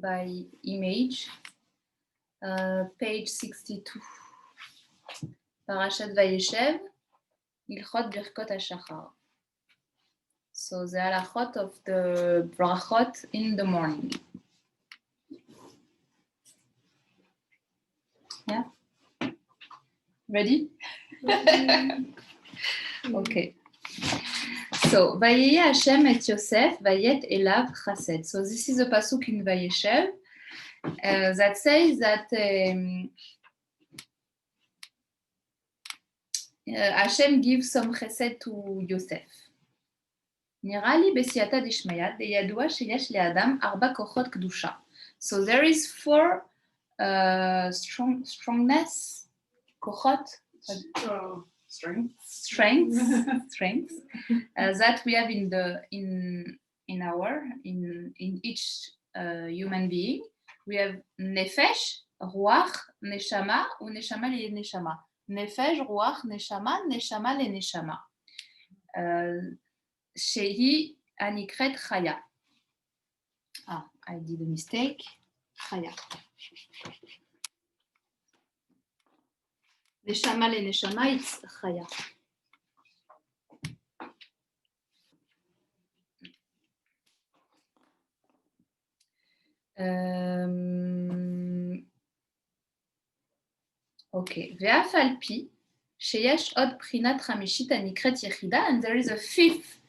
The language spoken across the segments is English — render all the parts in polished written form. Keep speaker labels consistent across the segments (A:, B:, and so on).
A: by image, page 62. Parashat Vayeshev, Ilchot Birkot HaShachar. So the halachot of the brachot in the morning. Yeah? Ready? Okay. So, Vayeye Hashem et Yosef, Vayet Elav Chased. So this is a pasuk in Vayeshev that says that Hashem gives some chesed to Yosef. נראה לי בסייעתא דשמיא דידוע שיש לאדם 4 כוחות קדושה. So there is 4 strongness, כוחות, strengths that we have in each human being. We have nefesh, ruach, neshama, ou neshama le neshama. Nefesh, ruach, neshama, neshama le neshama. Shehi anikret chaya. Ah, I did a mistake. Chaya. Neshama le neshama, it's chaya. Okay. Ve'af al pi sheyesh od prinat chamishit anikret yechida, and there is a 5th.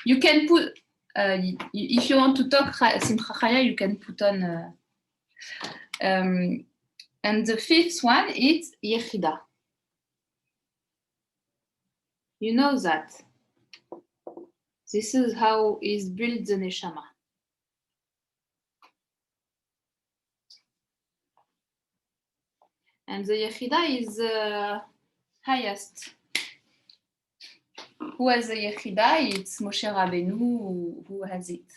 A: You can put if you want to talk simcha chaya, you can put on. And the 5th one is yechida. You know that. This is how is built the neshama. And the yechida is the highest. Who has the yechida? It's Moshe Rabbeinu who has it.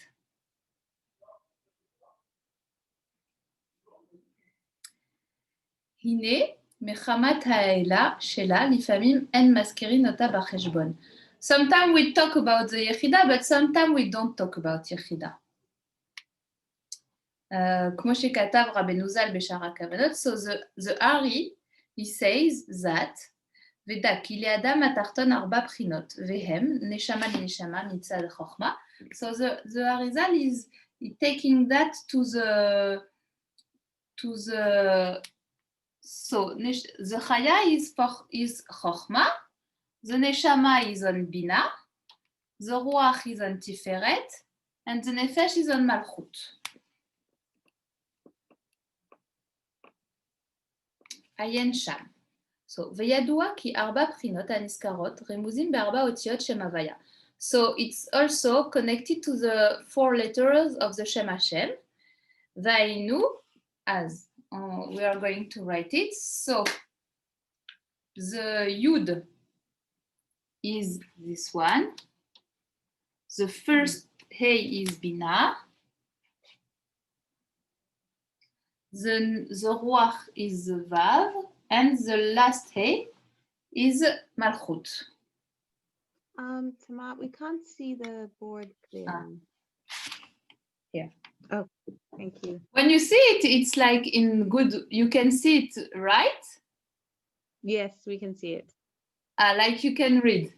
A: הנה, מחמת האלה שלה, לפעמים אין מזכירים אותה בחשבון. Sometimes we talk about the יחידה, but sometimes we don't talk about יחידה. כמו שכתב רבנו ז"ל בשאר הכוונות, so the Ari, he says that, ודע, כי לאדם התחתון 4 בחינות, והם, נשמה לנשמה מצד החוכמה. So the Arizal is taking that to the so the chaya is chokhmah, the neshama is on bina, the ruach is on tiferet, and the nefesh is on malchut. Ayen sham. So veyadua ki 4 prinot aniskarot remuzim be4 otiot shem havaya. So it's also connected to the 4 letters of the Shem Hashem. Vainu as. We are going to write it. So the Yud is this one. The first Hey is Bina. The Ruach is the Vav. And the last Hey is Malchut.
B: Tamat, we can't see the board clearly.
A: Here.
B: Oh, thank you.
A: When you see it, it's like in good, you can see it, right?
B: Yes, we can see it.
A: Like you can read.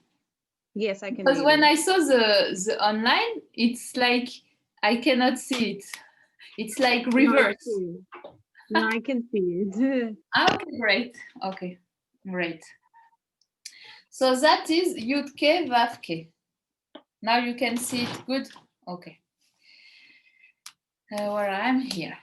B: Yes, I can
A: Because
B: read
A: when
B: it.
A: I saw the online, it's like I cannot see it. It's like reverse.
B: No, I can see it.
A: Okay, great. Okay, great. So that is Yud-Ke, Vav-Ke. Now you can see it good? Okay. Where I am here.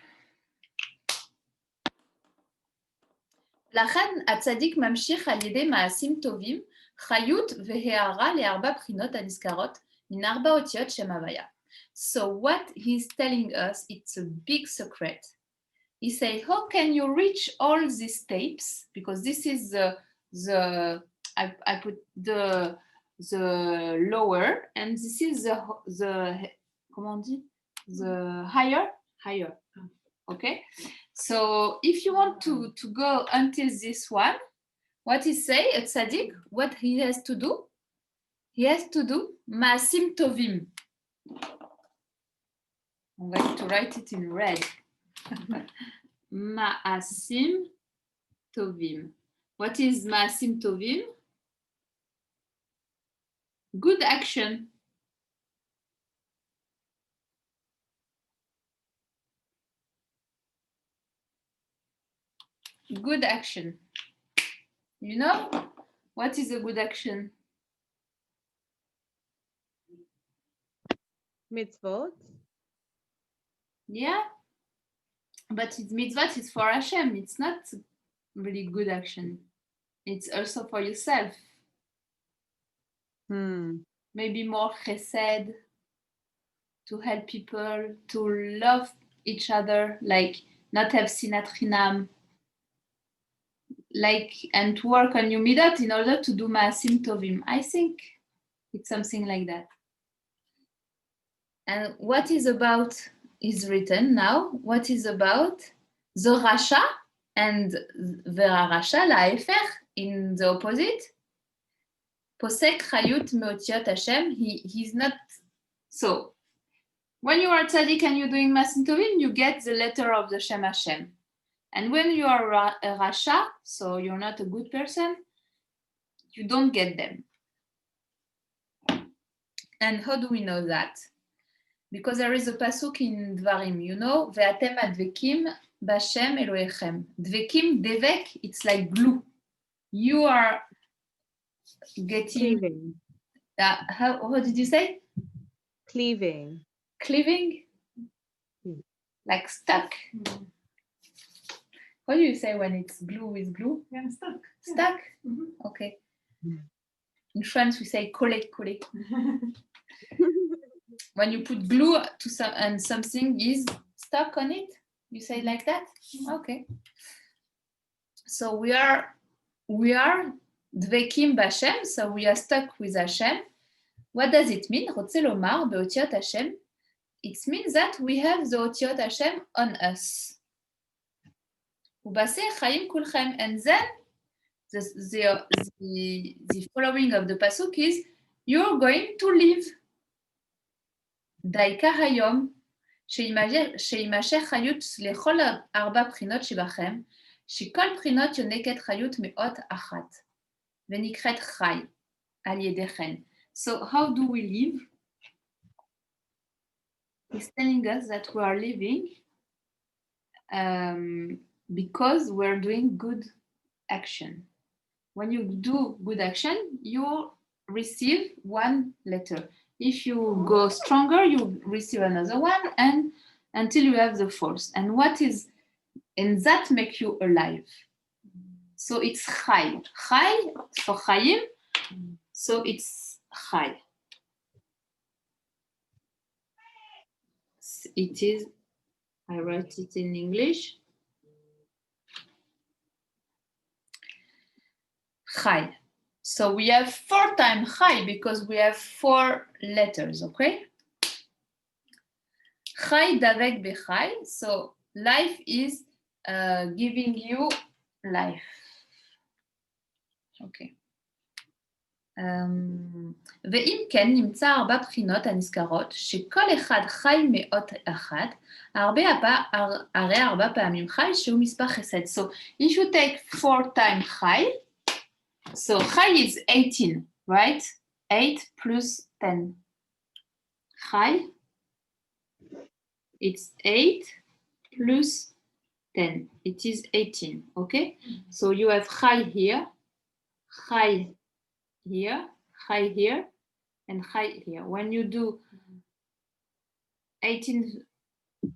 A: לכן הצדיק ממשיך על ידי מעשים טובים, חיות והערה ל4 בחינות הנזכרות מן 4 אותיות שם הוויה. So what he's telling us, it's a big secret. He says, how can you reach all these steps? Because this is I put the lower, and this is the comment on dit? The higher. Okay. So if you want to go until this one, what he say at Tzaddik, what he has to do? He has to do Maasim Tovim. I'm going to write it in red. Ma'asim tovim. What is ma'asim tovim? Good action. Good action. You know, what is a good action?
B: Mitzvot.
A: Yeah, but it's mitzvot is for Hashem. It's not really good action. It's also for yourself. Maybe more chesed, to help people, to love each other, like not have sinat chinam, like, and to work on your midot in order to do ma'asim tovim. I think it's something like that. And what is about is written now. What is about the rasha and the rasha la'efech in the opposite. Posek chayut meotiot Hashem. He's not. So when you are tzaddik and you're doing ma'asim tovim, you get the letter of the Shem Hashem. And when you are a rasha, so you're not a good person, you don't get them. And how do we know that? Because there is a pasuk in Dvarim, you know, ve'atem advekim b'Hashem Elohechem. Dvekim, devek, it's like glue. You are getting.
B: Cleaving.
A: How did you say?
B: Cleaving.
A: Cleaving? Like stuck. What do you say when it's glue with glue?
C: Yeah, stuck.
A: Stuck?
C: Yeah.
A: Okay. In French, we say coller, coller. When you put glue to some and something is stuck on it, you say it like that? Okay. So we are dvekim b'Hashem, so we are stuck with Hashem. What does it mean? Rotze lomar beotiot Hashem. It means that we have the otiot Hashem on us. Ubaseh chayim kulchem, and then the following of the pasuk is you're going to live. Daika hayom sheimashech chayut lechol arba prinot shebachem shekol prinot yoneket chayut meot achat venikret chay al yedechen. So how do we live? He's telling us that we are living because we're doing good action. When you do good action, you receive one letter. If you go stronger, you receive another one, and until you have the fourth. And that makes you alive. So it's chay. Chay for chayim, so it's chay. It is, I write it in English. Chai. So we have 4 times chai because we have 4 letters, okay? Chai davek bechai. So life is giving you life. Okay. ואם כן נמצא 4 בחינות הנזכרות שכל אחד חי מאות אחד, הרי 4 פעמים חי שהוא מספר חסד. So if you take 4 times חי, so חי is 18, right? 8 plus 10. חי, it's 8 plus 10. It is 18, okay? So you have חי here, חי here, chai here, and chai here. When you do 18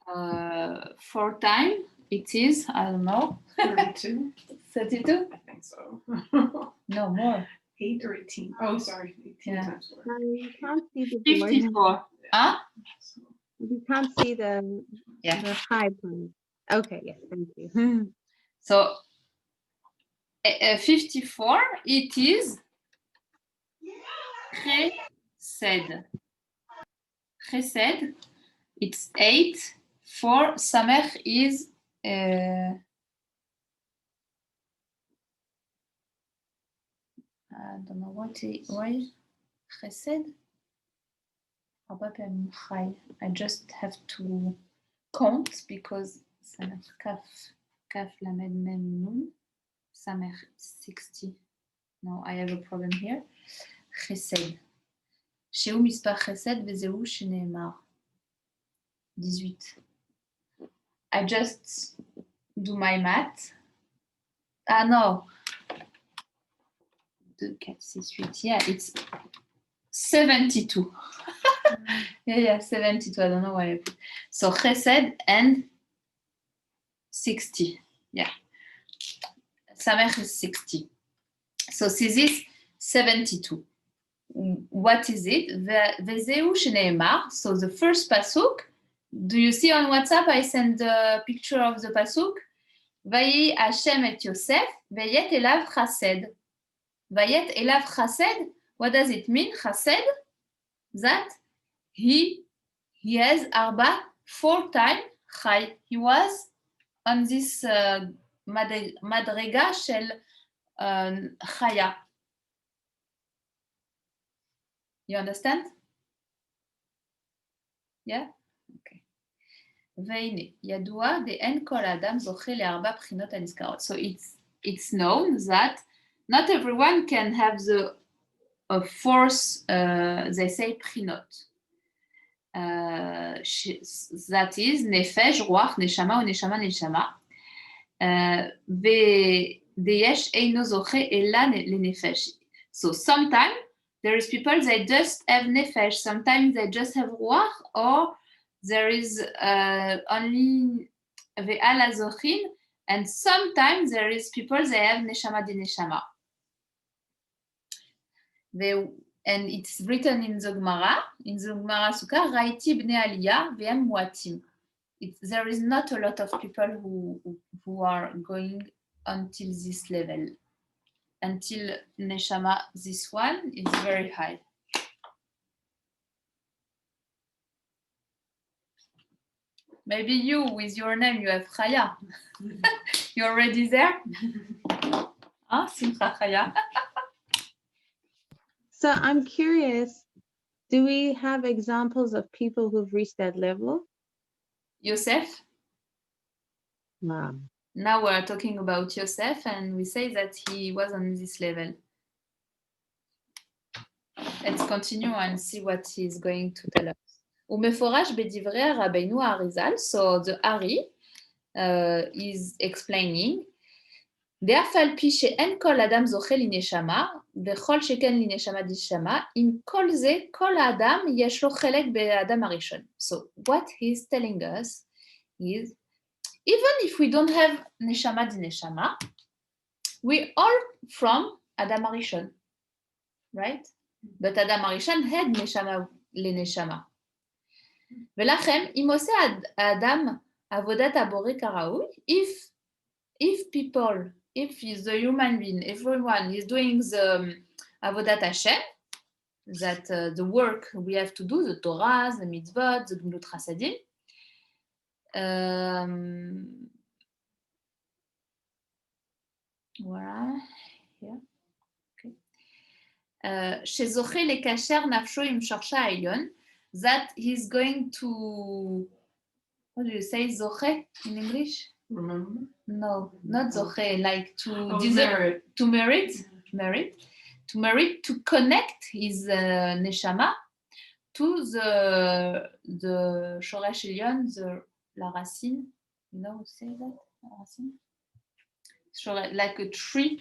A: 4 times, it is, I don't know,
C: 32?
A: 32?
C: I think so.
A: No, more.
C: 8 or 18? Oh, sorry. 18
A: Yeah.
C: times 4.
B: You can't see the board.
A: 54. Huh?
B: You can't see the high point. Okay, yes, thank you.
A: So 54, it is chesed. Chesed, it's 8. 4, samech is I don't know why chesed. Arba פעמים חי. I just have to count because סמך כף למד מם נון. סמך 60. No, I have a problem here. חסד. שהוא מספר חסד וזהו שנאמר. 18. I just do my math. Ah no. 2, 4, 6, 8. Yeah, it's 72. yeah, 72. I don't know why I put. So chesed and 60. Yeah. Samech is 60. So this is 72. What is it? Vezeu sheneemar. So the first pasuk. Do you see on WhatsApp? I sent the picture of the pasuk. Vayi Hashem et Yosef, vayet elav chased. Vayet elav chased. What does it mean? Chased? That he has 4 times chai. He was on this madrega shel chaya. You understand? Yeah? Okay. והנה, ידוע דאין כל האדם זוכה לארבע בחינות הנזכרות. So it's known that not everyone can have the fourth, they say, בחינות. That is, נפש, רוח, נשמה ונשמה נשמה. ויש אינו זוכה אלא לנפש. So sometimes there is people that just have nefesh, sometimes they just have ruach, or there is only ve'al azochin, and sometimes there is people that have neshama de neshama. And it's written in the Gemara Sukkah, Raiti bnei aliyah ve'em muatim. There is not a lot of people who are going until this level. Until neshama, this one is very high. Maybe you, with your name, you have Chaya. You're already there? Simcha Chaya.
B: So I'm curious, do we have examples of people who've reached that level?
A: Yosef?
B: Wow.
A: Now we're talking about Yosef, and we say that he was on this level. Let's continue and see what he's going to tell us. ומפורש בדברי רבינו האריזל, so the Ari is explaining, דאף על פי שאין כל אדם זוכה לנשמה, וכל שכן לנשמה דשמה, עם כל זה, כל האדם יש לו חלק באדם הראשון. So what he's telling us is, even if we don't have neshama di neshama, we all from Adam HaRishon, right? But Adam HaRishon had neshama leneshama. ולכן, אם עושה האדם עבודת הבורא כראוי, if people, if the human being, everyone is doing the עבודת Hashem, that the work we have to do, the Torah, the mitzvot, the gmilut chasadim, voilà, yeah. Okay. שזוכה לקשר נפשו עם שורשה העליון, that he's going to, what do you say, זוכה in English?
C: Remember?
A: No, not זוכה, like to
C: Merit.
A: To merit, to connect his neshama to the shoresh elyon, la racine. You know, say that, la racine? Like a tree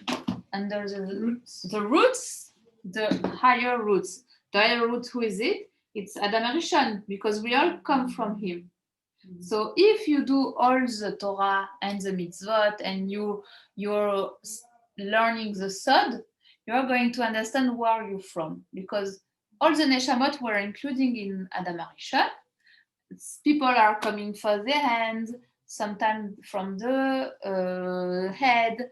A: under the roots, the higher roots. The higher root, who is it? It's Adam HaRishon, because we all come from him. Mm-hmm. So if you do all the Torah and the mitzvot, and you're learning the Sod, you're going to understand where you're from, because all the neshamot were including in Adam HaRishon. People are coming for the hands, sometimes from the head,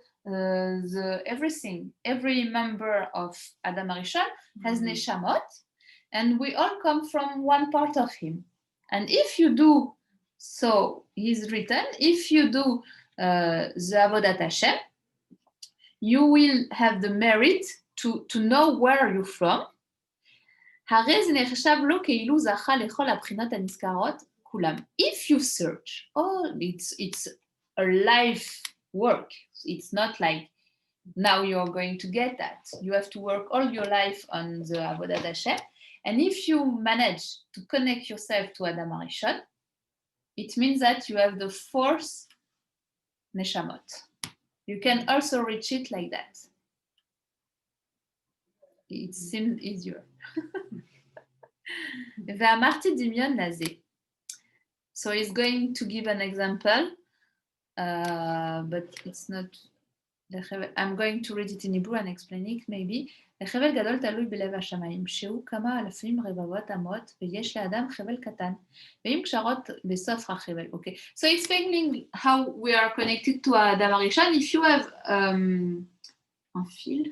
A: everything. Every member of Adam HaRishon has neshamot, and we all come from one part of him. And if you do, so he's written, if you do the Avodat Hashem, you will have the merit to know where you're from. הרי זה נחשב לו כאילו זכה לכל הבחינות הנזכרות כולם. If you search, it's a life work. It's not like now you're going to get that. You have to work all your life on the Avodat Hashem. And if you manage to connect yourself to Adam HaRishon, it means that you have the fourth neshamot. You can also reach it like that. It seems easier. ואמרתי דמיון לזה. So he's going to give an example, but it's not... I'm going to read it in Hebrew and explain it maybe. לחבל גדול תלוי בלב השמיים, שהוא כמה אלפים רבבות אמות, ויש לאדם חבל קטן, ועם קשרות בסוף החבל. Okay. So explaining how we are connected to Adam HaRishon, if you have un fil,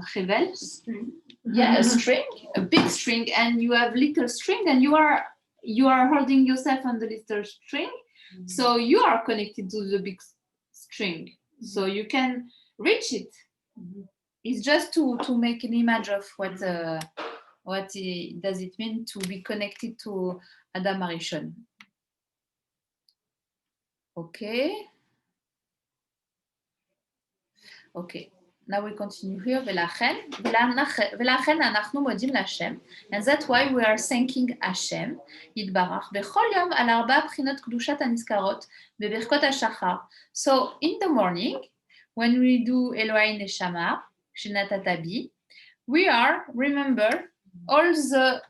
A: חבל, yeah, a string, a big string, and you have little string, and you are holding yourself on the little string, so you are connected to the big string, so you can reach it. It's just to make an image of what does it mean to be connected to Adam HaRishon. Okay. Now we continue here. ולכן אנחנו מודים להשם. And that's why we are thanking Hashem, יתברך, בכל יום על 4 בחינות קדושת הנזכרות בברכות השחר. So in the morning, when we do Elohai Neshama, שנתת בי, we are, remember, all the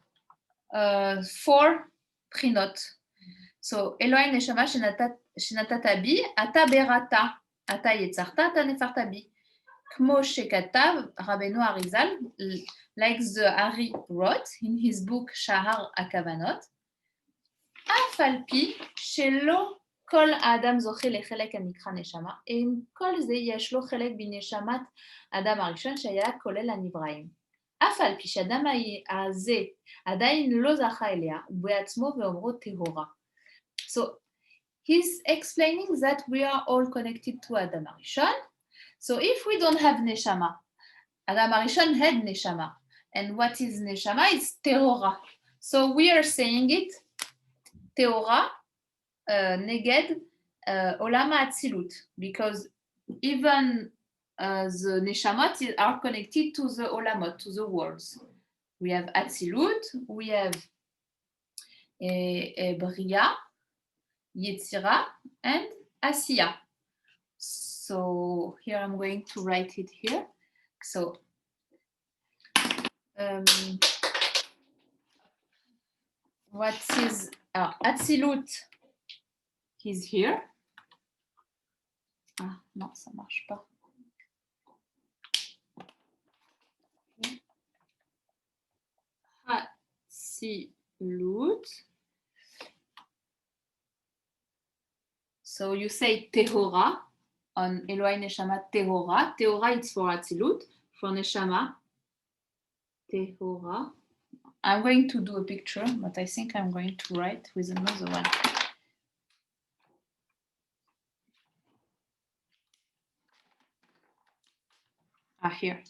A: 4 בחינות. So Elohai Neshama שנתת בי, אתה בראת, אתה יצרת, אתה נפרת בי. כמו שכתב רבנו אריזל, like the Ari wrote in his book שער הכוונות, אף על פי שלא כל האדם זוכה לחלק הנקרא נשמה, עם כל זה יש לו חלק בנשמת אדם הראשון שהיה כולל הנבראים. אף על פי שאדם הזה עדיין לא זכה אליה, בעצמו ואומרו טהורה. So he's explaining that we are all connected to אדם הראשון. So if we don't have neshama, Adam HaRishon had neshama, and what is neshama? It's tehora. So we are saying it, tehora, neged, olam ha'atzilut, because even the neshamot are connected to the olamot, to the worlds. We have atzilut, we have bria, yetzira, and asiya. So here I'm going to write it here. So what is Atzilut is here. Ah non, ça marche pas. Atzilut. So you say Tehora. On Elohai Neshama Tehora. Tehora, it's for Atzilut. For Neshama, Tehora. I'm going to do a picture, but I think I'm going to write with another one. Here.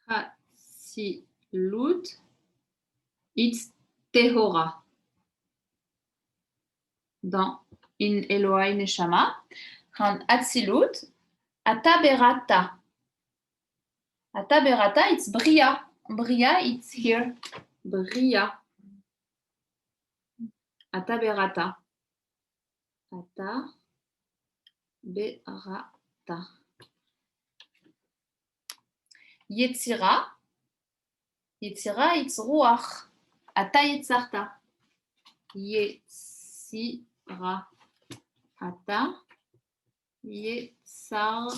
A: Atzilut, it's Tehora. Dans in Elohai Neshama, en Atzilut, Ataberata. Ataberata, it's Bria. Bria, it's here. Bria. Ataberata. Ataberata. Yetzira. Yetzira, it's Ruach. Ata Yetzarta. Yetzira. Ata Yetzarta.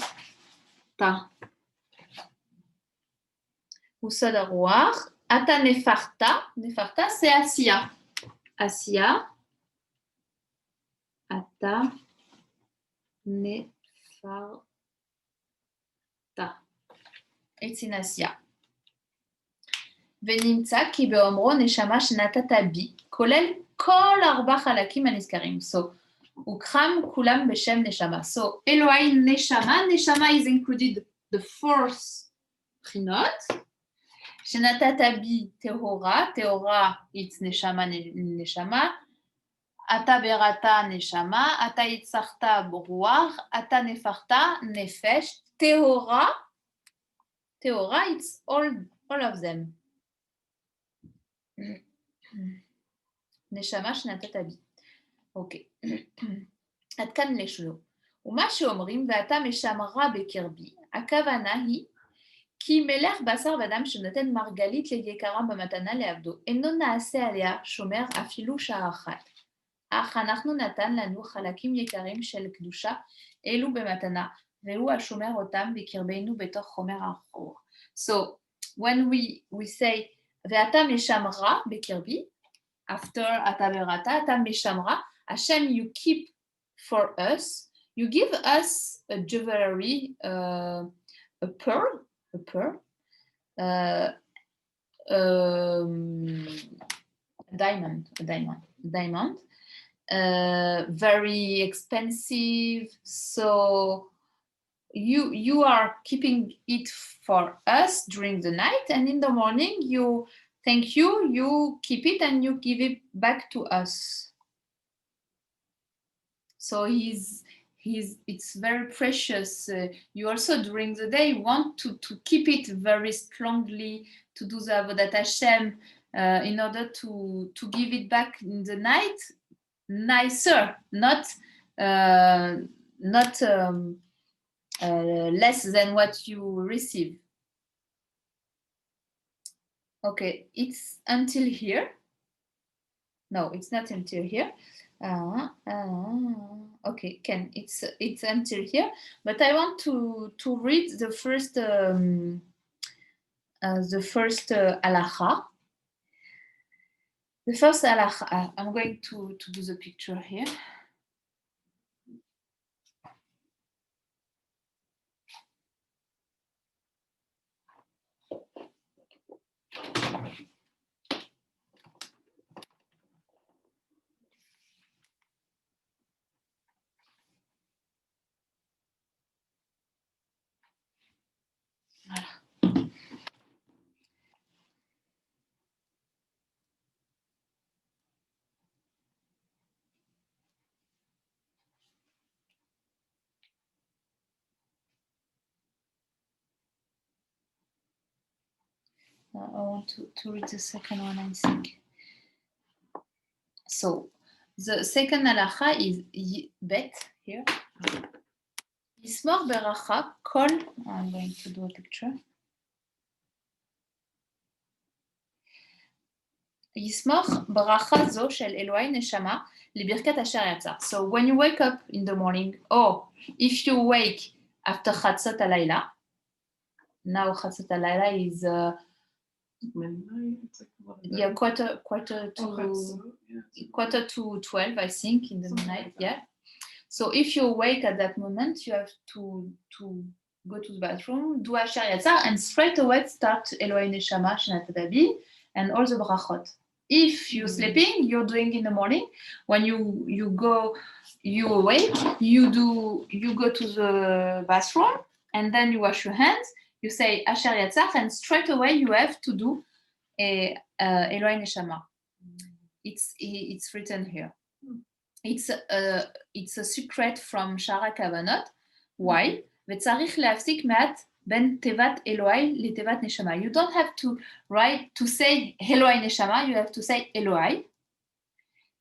A: Moussad Arouar. Ata Nefarta. Nefarta, c'est Asiya. Asiya. Ata Nefarta. It's in Asiya. ונמצא כי באומרו נשמה שנתת בי, כולל כל 4 חלקים הנזכרים. So, וכם כולם בשם נשמה. So, Elohai neshama, neshama is included the fourth prinot. שנתת בי טהורה, טהורה it's נשמה, אתה בראת נשמה, אתה יצחת ברוח, אתה נפחת נפש, טהורה, טהורה it's all of them. נשמה שנתת בי. אוקיי. עד כאן לשלו. ומה שאומרים, ואתה משמרה בקרבי, הכוונה היא, כי מלך בשר ודם שנותן מרגלית ליקרה במתנה לעבדו, אינו נעשה עליה שומר אפילו שעה אחת. אך אנחנו נתן לנו חלקים יקרים של קדושה אלו במתנה, והוא השומר אותם בקרבנו בתוך חומר האחור. So, when we say, ואתה משמרה בקרבי, after אתה בראת, אתה משמרה, Hashem, you keep for us, you give us a jewelry, a pearl, diamond, very expensive. So you are keeping it for us during the night, and in the morning you thank you, you keep it and you give it back to us. So it's very precious. You also during the day want to keep it very strongly, to do the Avodat Hashem in order to give it back in the night nicer, not less than what you receive. Okay, it's until here. No, it's not until here. Okay, Ken, it's until here, but I want to read the first halacha. The first halacha. I'm going to do the picture here. I want to read the second one, I think. So, the second halacha is bet here. Yismor beracha kol. I'm going to do a picture. Yismor beracha zo shel Eloi neshama libirkat asher yatzar. So, when you wake up in the morning, or if you wake after Chatzot halayla, now Chatzot halayla is
C: midnight. It's like 11.
A: yeah, quarter
C: Yeah.
A: to 12, I think, in the
C: Something
A: night.
C: like that.
A: Yeah. So if you wake at that moment, you have to go to the bathroom, do Asher Yatzar, and straight away start Eloi Neshama Shenat Abi and all the brachot. If you're sleeping, you're doing in the morning. When you awake, you go to the bathroom, and then you wash your hands. You say Asher Yatzar, and straight away you have to do Eloi Neshama. It's written here. It's a secret from Shara Kavanot. Why? וצריך להפסיק מעט בין תיבת אלוהי לתיבת נשמה. You don't have to say אלוהי נשמה, you have to say אלוהי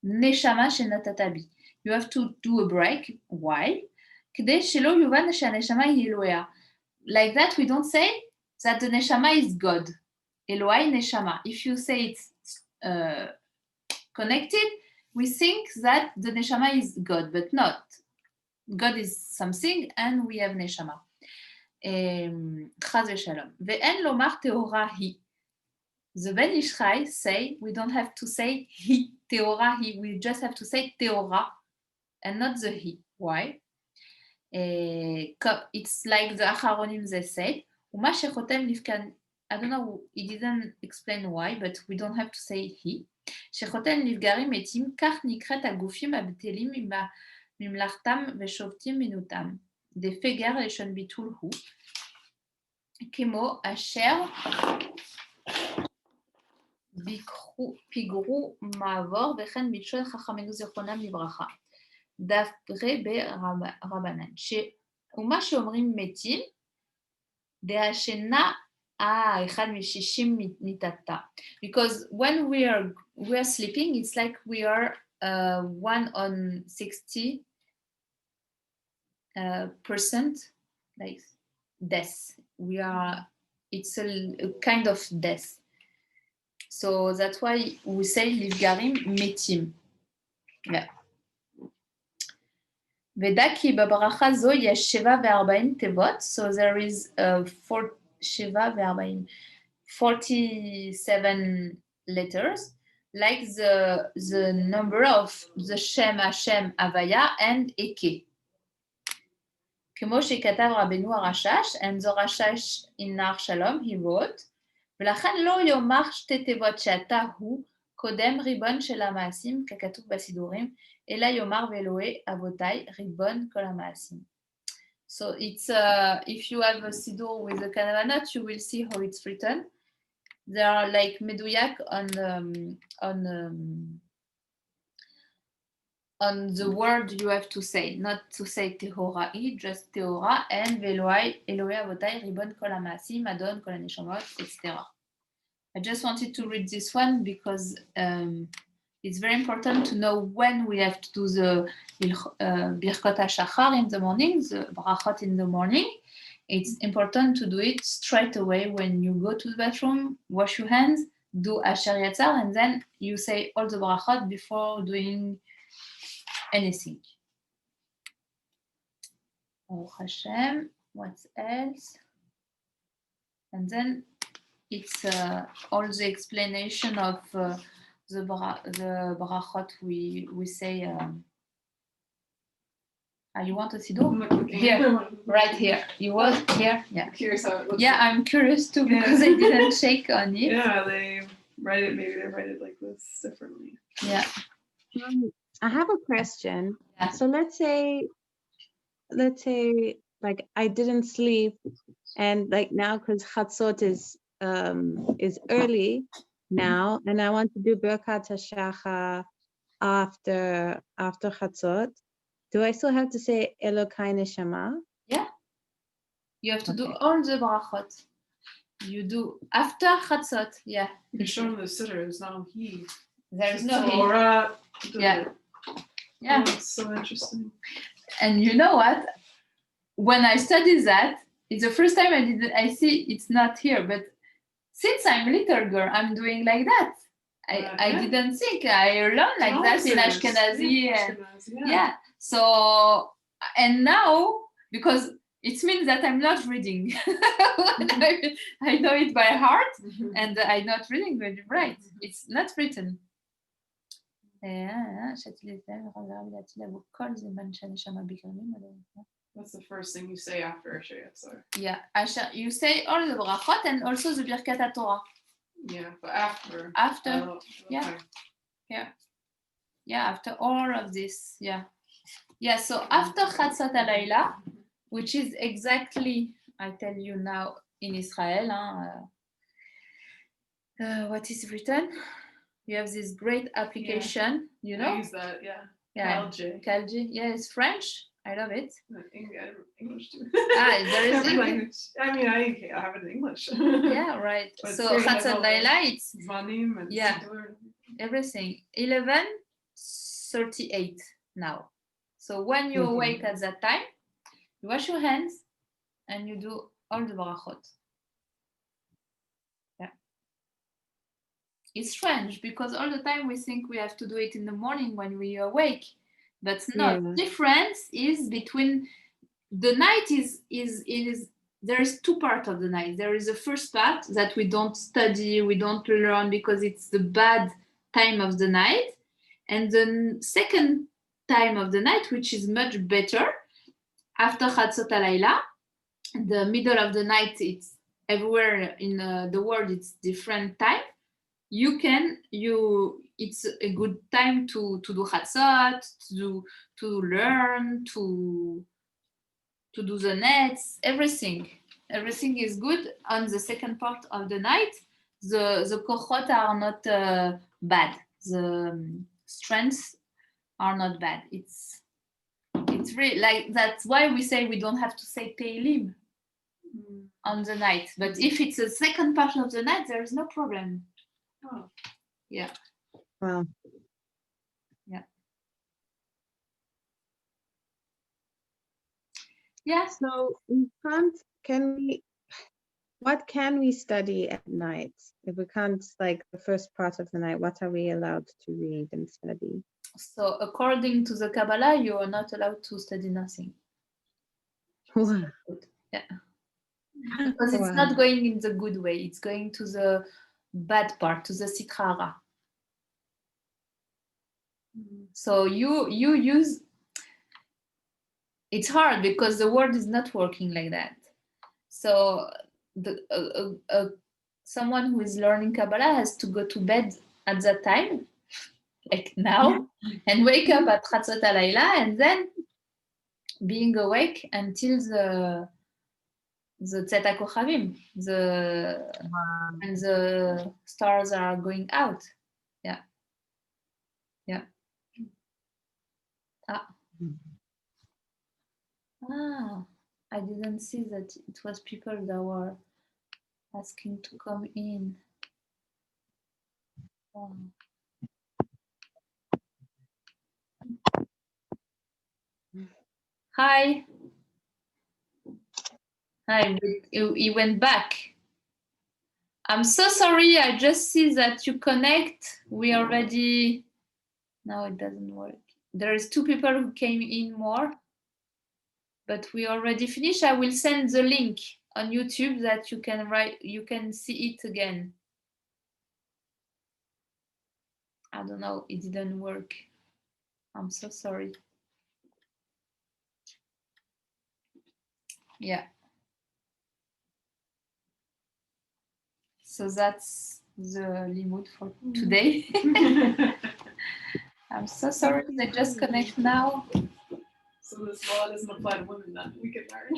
A: נשמה שנתת בי. You have to do a break. Why? כדי שלא יובן שהנשמה היא אלוהיה. Like that, we don't say that the neshama is God. אלוהי נשמה. If you say it's connected, we think that the neshama is God, but not. God is something, and we have neshama. Chaz v'shalom. Ve'en lomar teora hi. The Ben Ish Chai say we don't have to say hi, teora hi. We just have to say teora, and not the hi. Why? It's like the Acharonim they said. Uma shechotem nifkan. I don't know. He didn't explain why, but we don't have to say he. שחותם נפגרים מתים, כך נקראת הגופים הבטלים ממלכתם ושובתים מנותם. דפגר לשון ביטול הוא. כמו אשר פיגרו מעבור וכן בלשון חכמינו זיכרונם לברכה. דברי ברבנן, ומה שאומרים מתים, דהשינה אחד מ-60 מיטתה. Because when we are sleeping, it's like we are 1/60 percent like death. It's a kind of death. So that's why we say נפגרים מתים. Yeah. ודע כי בברכה זו יש 47 תיבות, so there is 47 letters, like the number of the Shem Hashem Havaya and Eke. כמו שכתב רבנו הרשש, and the Rashash in Nar Shalom, he wrote, ולכן לא יאמר שתי תיבות שאתה הוא, קודם ריבון של המעשים, ככתוב בסידורים, אלא יאמר ואלוהי אבותיי, ריבון כל המעשים. So it's, if you have a sidur with the kanavanot, you will see how it's written. They are like meduyak on the word you have to say, not to say tehorai, just tehora, and veloai, Elohei avotai, ribon kol hamasim, adon kol haneshamot, etc. I just wanted to read this one because it's very important to know when we have to do the birkot hashachar in the morning, the brachot in the morning. It's important to do it straight away when you go to the bathroom, wash your hands, do asher yatzar, and then you say all the brachot before doing anything. Baruch Hashem, what else? And then it's all the explanation of the brachot we say. You want to see here, right here. You want here? Yeah.
C: Curious how it looks.
A: Yeah, I'm curious too because I didn't shake on it.
C: Yeah, they write it. Maybe they write it like this differently.
A: Yeah.
B: I have a question.
A: Yeah.
B: So let's say like I didn't sleep, and like now because Chatzot is early now, and I want to do Birkat HaShachar after Chatzot. Do I still have to say Elokai Neshama?
A: Yeah. You have to do all the brachot. You do after Chatzot. Yeah.
C: You show them the sitter. There's no he.
A: There's no he.
C: Torah.
A: Yeah. Yeah.
C: Oh, it's so interesting.
A: And you know what? When I studied that, it's the first time I see it's not here. But since I'm a little girl, I'm doing like that. I didn't think I learned like that in Ashkenazi. Yeah. So, and now, because it means that I'm not reading. I know it by heart, and I'm not reading very right. It's not written.
C: That's the first thing you say after Asher Yatzar.
A: Yeah, you say all the brachot and also the Birkat HaTorah.
C: Yeah, but after.
A: After,
C: okay.
A: Yeah, after all of this, yeah. Yeah, so after Chatzot HaLayla, which is exactly, I tell you now in Israel, what is written? You have this great application, you know?
C: I use that, yeah.
A: Kalji. Yeah, it's French. I love it.
C: English too.
A: There is
C: every
A: English.
C: language. I mean, I have it in English.
A: Yeah, right.
C: But
A: so Chatzot HaLayla, it's
C: Zmanim and Siddur.
A: Everything. 11:38 now. So when you awake at that time, you wash your hands and you do all the brachot. Yeah. It's strange because all the time we think we have to do it in the morning when we awake, but no. The difference is between the night is there is two parts of the night. There is the first part that we don't study, we don't learn because it's the bad time of the night, and the second time of the night, which is much better, after Chatzot HaLayla. The middle of the night, it's everywhere in the world, it's different time. It's a good time to do Chatzot, to learn, to do the nets, everything. everything is good on the second part of the night. The kochot are not bad. The strengths are not bad. It's really like that's why we say we don't have to say Tehillim on the night. But if it's the second part of the night, there is no problem.
C: Oh.
A: Yeah.
B: Wow.
A: Yeah.
B: So what can we study at night? If we can't, like the first part of the night, what are we allowed to read and study?
A: So according to the Kabbalah, you are not allowed to study nothing.
B: Wow.
A: Yeah. Because it's not going in the good way. It's going to the bad part, to the Sitra Hara. So you use, it's hard because the word is not working like that. So someone who is learning Kabbalah has to go to bed at that time, like now, and wake up at Chatzot HaLayla, and then being awake until the Tzet HaKochavim, and the stars are going out. Yeah. Yeah. I didn't see that it was people that were asking to come in. Hi. Hi, he went back. I'm so sorry, I just see that you connect. We already, no, it doesn't work. There is 2 people who came in more, but we already finished. I will send the link on YouTube that you can see it again. I don't know, it didn't work. I'm so sorry. Yeah. So that's the limud for today. I'm so sorry, they just connect now.
C: So this law doesn't apply to women then, we can learn.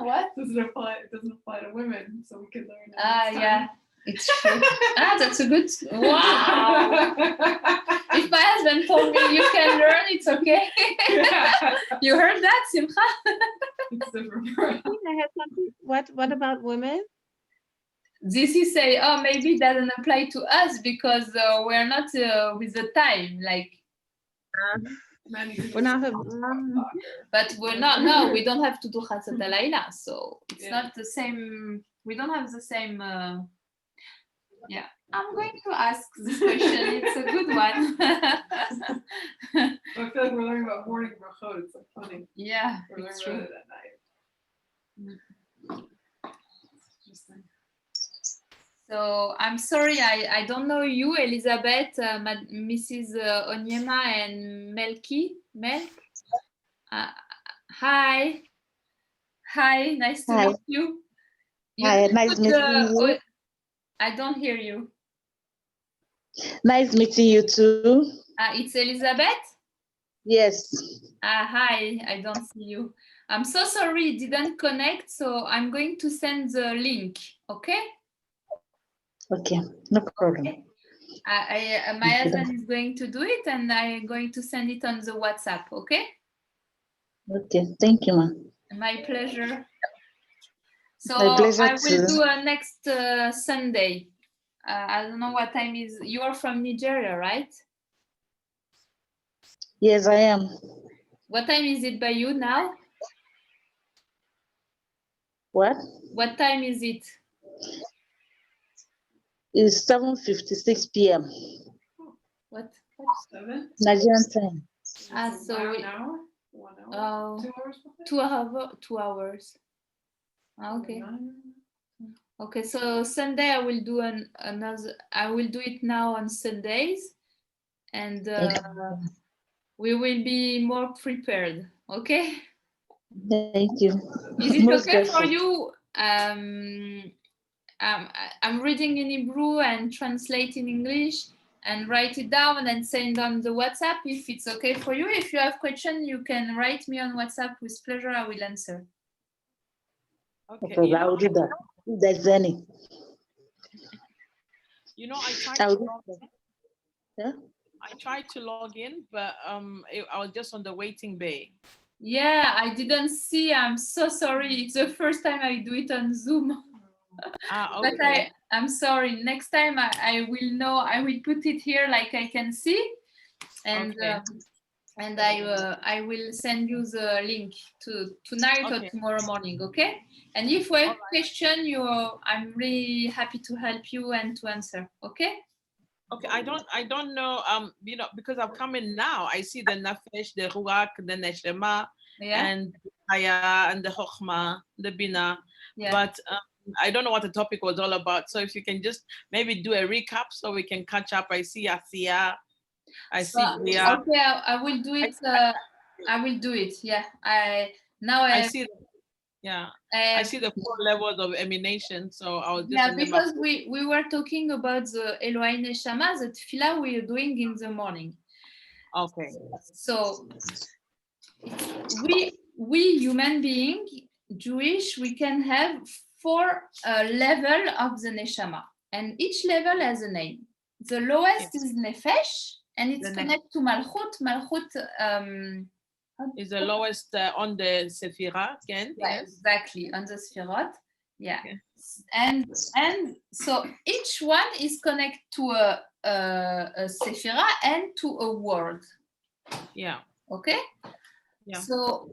A: What?
C: It doesn't apply to women, so we can learn.
A: Yeah, it's true. That's a good, wow. If my husband told me you can learn, it's okay. You heard that, Simcha?
C: It's different.
B: What about women?
A: This is say, oh, maybe it doesn't apply to us because we're not with the time, like.
B: We're not.
A: But we're not. No, we don't have to do Chatzot HaLayla, so it's not the same. We don't have the same. Yeah, I'm going to ask this question. It's a good one.
C: I feel like we're learning about morning brachot. It's like funny.
A: Yeah,
C: We're learning
A: it's true.
C: about it at night. Interesting.
A: So I'm sorry, I don't know you, Elizabeth, Mrs. Onyema, and Melk. Hi. Hi, nice to meet you.
D: Hi, nice meeting you.
A: I don't hear you.
D: Nice meeting you too.
A: It's Elizabeth?
D: Yes.
A: Hi, I don't see you. I'm so sorry it didn't connect, so I'm going to send the link, okay?
D: Okay, no problem.
A: Okay. My husband is going to do it, and I'm going to send it on the WhatsApp, okay?
D: Okay, thank you, ma.
A: My pleasure. So
D: My pleasure
A: I will
D: too.
A: do next Sunday. I don't know what time is. You are from Nigeria, right?
D: Yes, I am.
A: What time is it by you now?
D: What?
A: What time is it?
D: It's 7:56 p.m.
A: What?
C: 7?
D: Nigerian time.
A: So
C: an hour? 1 hour? 2 hours?
A: 2 hours. Okay. Okay, so Sunday I will do I will do it now on Sundays, and we will be more prepared. Okay.
D: Thank you.
A: Is it
D: Most
A: okay for
D: grateful.
A: you? I'm reading in Hebrew and translate in English and write it down and send on the WhatsApp if it's okay for you. If you have questions, you can write me on WhatsApp with pleasure. I will answer.
E: Okay.
D: Okay, I'll do that. If there's any.
E: I tried
D: I'll
E: to
D: do
E: log
D: that.
E: in.
D: Yeah?
E: I tried to log in, but I was just on the waiting bay.
A: Yeah, I didn't see. I'm so sorry. It's the first time I do it on Zoom. But
E: Okay.
A: I'm sorry. Next time I will know. I will put it here like I can see, and
E: Okay.
A: and I will send you the link tonight or
E: Okay.
A: tomorrow morning. Okay. And if you have
E: All right.
A: question, I'm really happy to help you and to answer. Okay.
E: Okay, I don't know, because I've come in now, I see the Nafesh, the Ruach, the Neshama,
A: Yeah.
E: and Haya, and the Chokhmah, the Bina,
A: Yeah.
E: but I don't know what the topic was all about. So if you can just maybe do a recap so we can catch up. I see Asiya, I see Bria.
A: Okay, I will do it. I will do it. Yeah. I
E: see I see the 4 levels of emanation. So I was just
A: yeah,
E: in the
A: because we were talking about the Elohai Neshama, the tefillah we are doing in the morning.
E: Okay.
A: So we human being, Jewish, we can have 4 level of the neshama, and each level has a name. The lowest is nefesh, and it's connected to malchut. Malchut
E: is the lowest on the Sephirah, again.
A: Right,
E: Yes.
A: exactly, on the Sefirot. Yeah.
E: Okay.
A: And so each one is connected to a Sephirah and to a word.
E: Yeah.
A: Okay.
E: Yeah.
A: So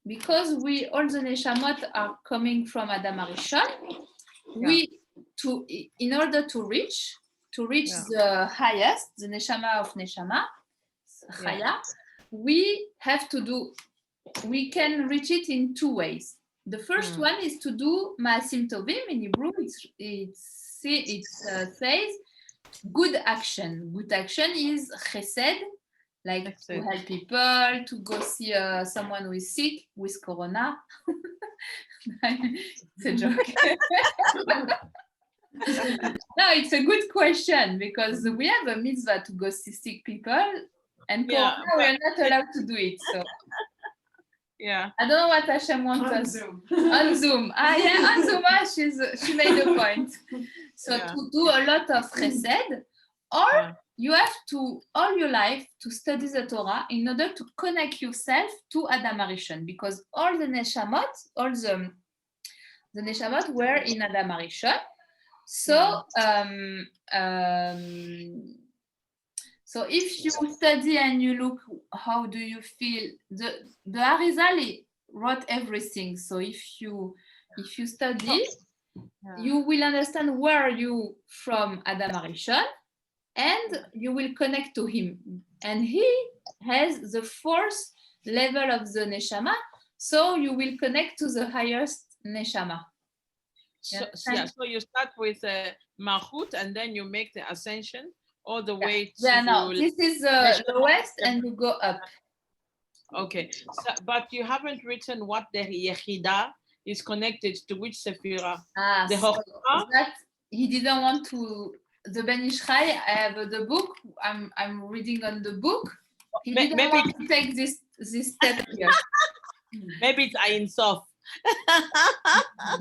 A: because we all the neshamot are coming from Adam Arishon, in order to reach the highest, the neshama of neshama, Chaya, we can reach it in 2 ways. The first one is to do Ma'asim Tovim. In Hebrew, it says good action. Good action is chesed, like to help people, to go see someone who is sick with corona. It's a joke. No, it's a good question because we have a mitzvah to go see sick people, and corona, we are not allowed to do it. So
E: yeah,
A: I don't know what Hashem wants us
C: Zoom.
A: on Zoom. On Zoom, she made a point. So to do a lot of chesed, or you have to all your life to study the Torah in order to connect yourself to Adam Arishon, because all the neshamot, all the neshamot were in Adam Arishon. So so if you study and you look, how do you feel? The Arizali wrote everything. So if you study, you will understand where you from Adam Arishon, and you will connect to him. And he has the 4th level of the neshama, so you will connect to the highest neshama.
E: So you start with Malchut and then you make the ascension all the way to...
A: Yeah, no, this is the lowest and you go up.
E: Okay, so, but you haven't written what the Yechidah is connected to, which Sephirah? The
A: so that he didn't want to... The Ben Ishchai, I have the book, I'm reading on the book. He didn't want to take this step here.
E: Maybe it's Ayin Sof.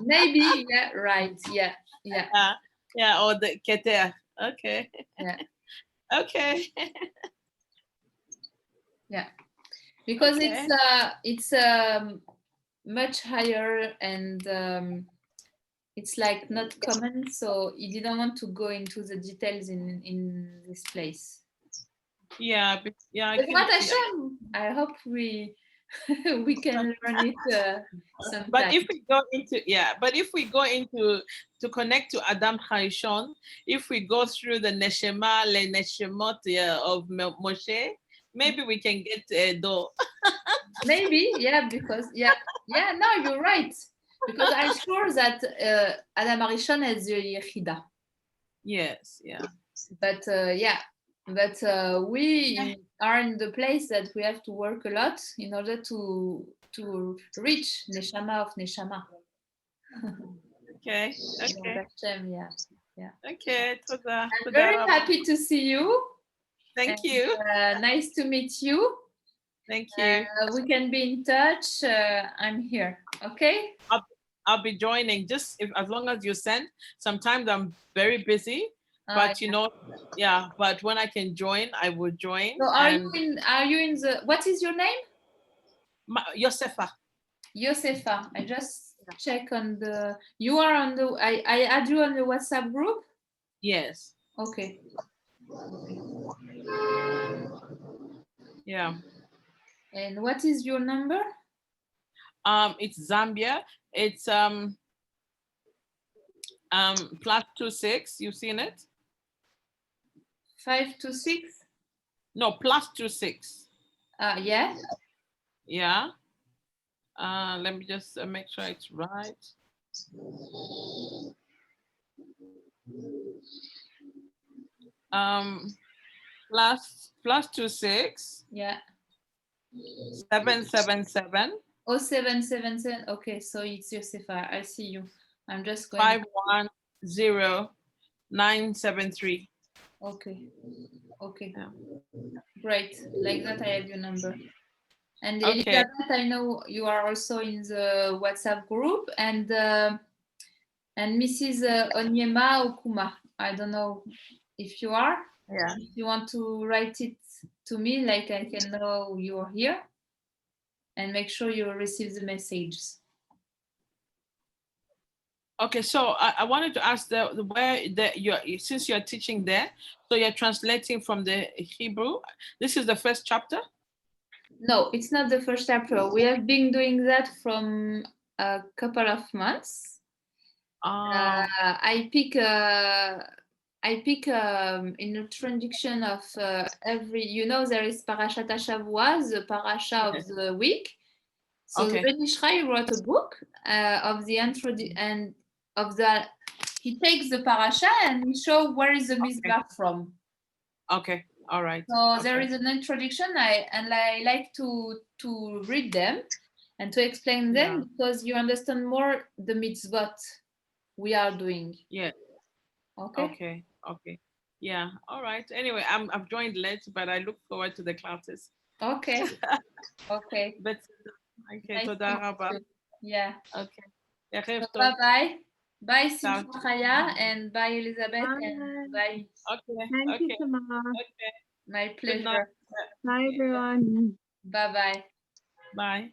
A: Maybe, yeah, right, yeah.
E: Or the Keter. Okay.
A: Yeah.
E: Okay.
A: Yeah, because it's much higher, and it's like not common, so he didn't want to go into the details in this place.
E: Yeah.
A: But what Hashem, I hope we can learn it sometime.
E: But if we go into to connect to Adam Harishon, if we go through the Neshama, le Neshemot of Moshe, maybe we can get a door.
A: Maybe, yeah, because no, you're right. Because I'm sure that Adam Harishon has the Yechidah.
E: Yes, yeah.
A: But we are in the place that we have to work a lot in order to reach Neshama of Neshama.
E: Okay.
A: Yeah.
E: Okay.
A: I'm very happy to see you.
E: Thank you.
A: Nice to meet you.
E: Thank you.
A: We can be in touch. I'm here. Okay.
E: I'll be joining. Just if as long as you send. Sometimes I'm very busy, but you know, yeah. But when I can join, I will join.
A: So are you in the, what is your name?
E: Josefa.
A: Josefa. I just check on the, you are on the, I add you on the WhatsApp group?
E: Yes.
A: Okay.
E: Yeah.
A: And what is your number?
E: It's Zambia. It's +26. You've seen it?
A: 526?
E: No, +26.
A: Yeah.
E: Yeah. Let me just make sure it's right. +26.
A: Yeah.
E: 777.
A: 0777. Okay, so it's Josefa. I see you. I'm just going.
E: 510973.
A: Okay. Okay.
E: Yeah.
A: Great. Like that, I have your number. And
E: Okay.
A: Elizabeth, I know you are also in the WhatsApp group, and Mrs. Onyema Okuma. I don't know if you are.
E: Yeah.
A: If you want to write it to me, like I can know you're here, and make sure you receive the messages.
E: Okay, so I wanted to ask since you're teaching there, so you're translating from the Hebrew. This is the first chapter?
A: No, it's not the first chapter. We have been doing that from a couple of months. I pick an introduction of every, you know, there is Parashat HaShavua, the parasha of the week. So
E: Okay.
A: Ben Ishrai wrote a book of the he takes the parasha and he shows where is the Mizbah from.
E: Okay, all right.
A: So
E: okay.
A: there is an introduction, I like to read them and to explain them because you understand more the mitzvot we are doing.
E: Yeah.
A: Okay.
E: Okay. Okay. Yeah. All right. Anyway, I've joined late, but I look forward to the classes.
A: Okay. Okay.
E: But okay.
A: Nice
E: Toda
A: to
E: rabba.
A: meet you. Yeah.
E: Okay.
A: So bye. Bye, Simcha
E: Ciao.
A: Chaya, and bye, Elizabeth,
B: Bye.
A: and bye.
E: Okay.
B: Thank you,
E: Okay.
B: Tamar.
E: Okay.
A: My
E: Good night.
A: pleasure.
B: Bye, everyone.
A: Bye-bye.
E: Bye.